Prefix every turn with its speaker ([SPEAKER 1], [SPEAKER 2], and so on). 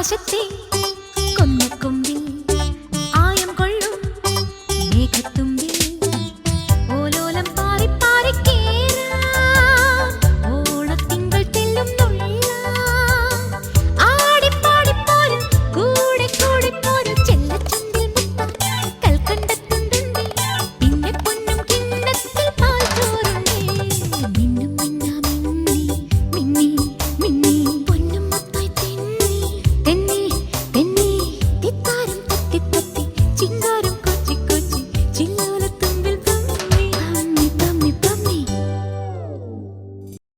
[SPEAKER 1] ആകാശത്തെ കൊന്നക്കൊമ്പിൽ ആയം കൊള്ളും മേഘത്തുമ്പിൽ ഓലോലം പാറി പാറി കേറാം ഓണത്തിങ്കൾ തെല്ലും ആടിപ്പാടിപ്പോരും കൂടെ കൂടെ പോരും ചെല്ലച്ചുണ്ടിൽ മുത്ത കൽക്കണ്ടത്തുണ്ടുണ്ടേ പിന്നെ പൊന്നും കിണ്ണത്തിൽ പാൽ ചോറുണ്ടേ മിന്നും മിന്നാ മിന്നി മിന്നി മിന്നി പൊന്നും മുത്തായി തെന്നി തെന്നി തെന്നി തിത്താരം തത്തി തത്തി ചിങ്ക